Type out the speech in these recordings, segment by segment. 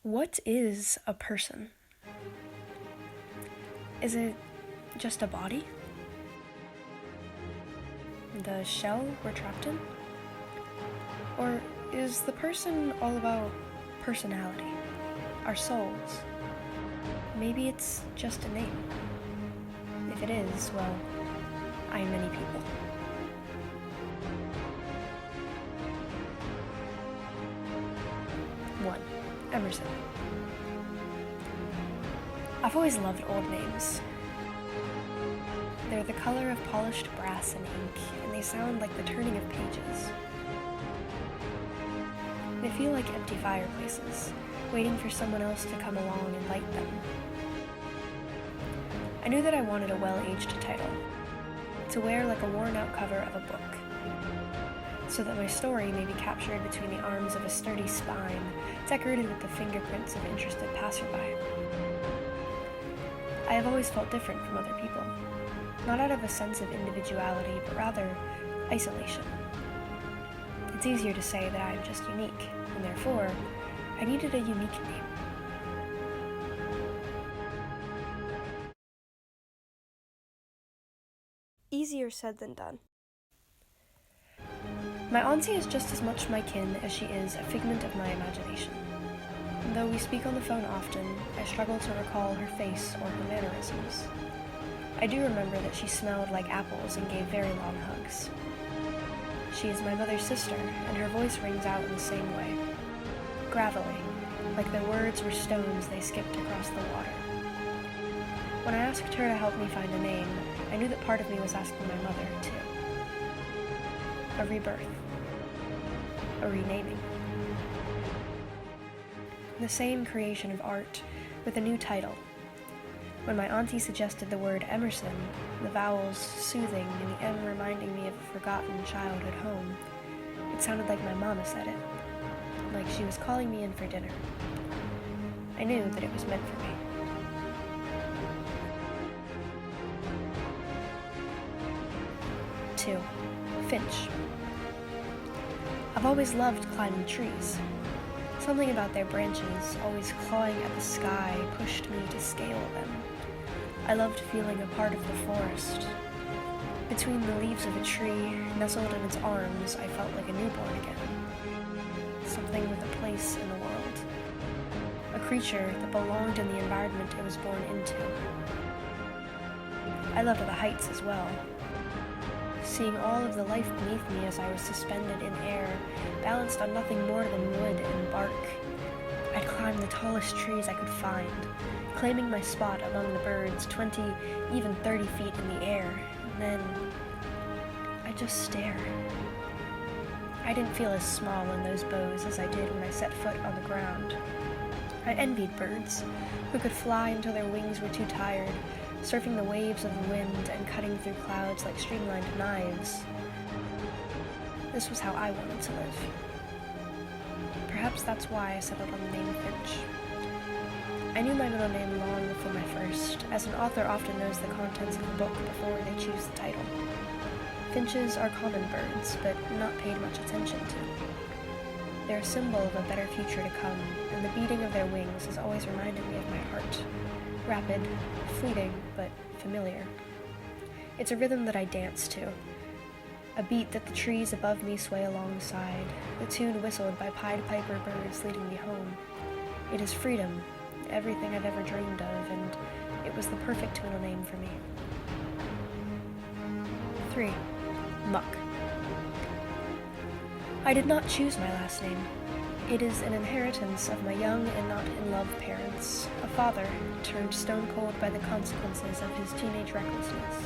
What is a person? Is it just a body? The shell we're trapped in? Or is the person all about personality, our souls? Maybe it's just a name. If it is, well, I am many people. One, Emerson. I've always loved old names. They're the color of polished brass and ink, and they sound like the turning of pages. They feel like empty fireplaces, waiting for someone else to come along and light them. I knew that I wanted a well-aged title, to wear like a worn-out cover of a book, so that my story may be captured between the arms of a sturdy spine, decorated with the fingerprints of interested passerby. I have always felt different from other people, not out of a sense of individuality, but rather isolation. It's easier to say that I am just unique, and therefore, I needed a unique name. Easier said than done. My auntie is just as much my kin as she is a figment of my imagination. And though we speak on the phone often, I struggle to recall her face or her mannerisms. I do remember that she smelled like apples and gave very long hugs. She is my mother's sister, and her voice rings out in the same way, gravelly, like the words were stones they skipped across the water. When I asked her to help me find a name, I knew that part of me was asking my mother, too. A rebirth. A renaming. The same creation of art, with a new title. When my auntie suggested the word Emerson, the vowels soothing and the M reminding me of a forgotten childhood home, it sounded like my mama said it, like she was calling me in for dinner. I knew that it was meant for me. Two, Finch. I've always loved climbing trees. Something about their branches, always clawing at the sky, pushed me to scale them. I loved feeling a part of the forest. Between the leaves of a tree, nestled in its arms, I felt like a newborn again. Something with a place in the world. A creature that belonged in the environment it was born into. I loved the heights as well. Seeing all of the life beneath me as I was suspended in air, balanced on nothing more than wood and bark. I'd climb the tallest trees I could find, claiming my spot among the birds 20, even 30 feet in the air, and then I'd just stare. I didn't feel as small in those boughs as I did when I set foot on the ground. I envied birds, who could fly until their wings were too tired, surfing the waves of the wind and cutting through clouds like streamlined knives. This was how I wanted to live. Perhaps that's why I settled on the name Finch. I knew my middle name long before my first, as an author often knows the contents of a book before they choose the title. Finches are common birds, but not paid much attention to. They're a symbol of a better future to come, and the beating of their wings has always reminded me of my heart. Rapid, fleeting, but familiar. It's a rhythm that I dance to. A beat that the trees above me sway alongside, the tune whistled by Pied Piper birds leading me home. It is freedom, everything I've ever dreamed of, and it was the perfect middle name for me. 3. Muck. I did not choose my last name. It is an inheritance of my young and not in love parents, a father turned stone cold by the consequences of his teenage recklessness.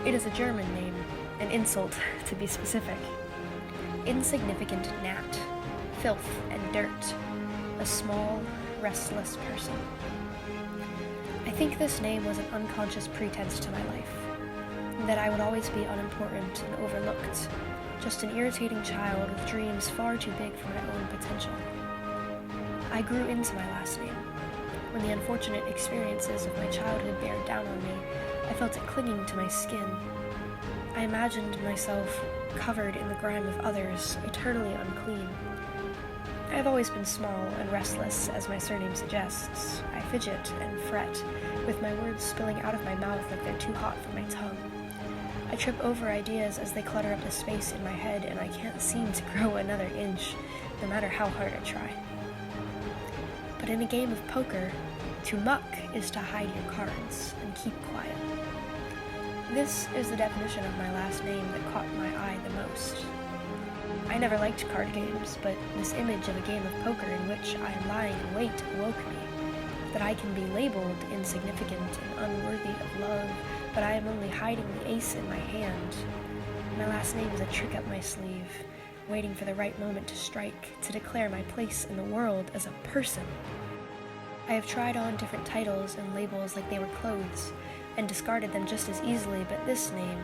It is a German name, an insult to be specific. Insignificant gnat, filth and dirt, a small, restless person. I think this name was an unconscious pretense to my life, that I would always be unimportant and overlooked, just an irritating child with dreams far too big for my own potential. I grew into my last name. When the unfortunate experiences of my childhood bear down on me, I felt it clinging to my skin. I imagined myself covered in the grime of others, eternally unclean. I have always been small and restless, as my surname suggests. I fidget and fret, with my words spilling out of my mouth like they're too hot for my tongue. I trip over ideas as they clutter up the space in my head, and I can't seem to grow another inch, no matter how hard I try. But in a game of poker, to muck is to hide your cards and keep quiet. This is the definition of my last name that caught my eye the most. I never liked card games, but this image of a game of poker in which I am lying in wait awoke me. That I can be labeled insignificant and unworthy of love, but I am only hiding the ace in my hand. My last name is a trick up my sleeve, waiting for the right moment to strike, to declare my place in the world as a person. I have tried on different titles and labels like they were clothes, and discarded them just as easily, but this name,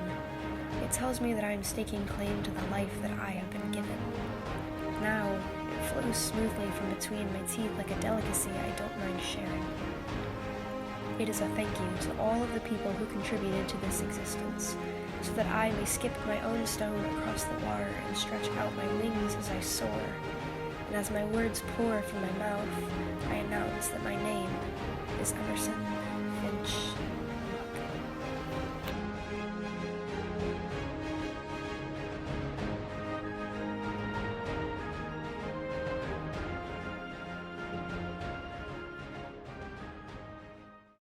it tells me that I am staking claim to the life that I have been given. Now, it flows smoothly from between my teeth like a delicacy I don't mind sharing. It is a thank you to all of the people who contributed to this existence, so that I may skip my own stone across the water and stretch out my wings as I soar. And as my words pour from my mouth, I announce that my name is Emerson Finch.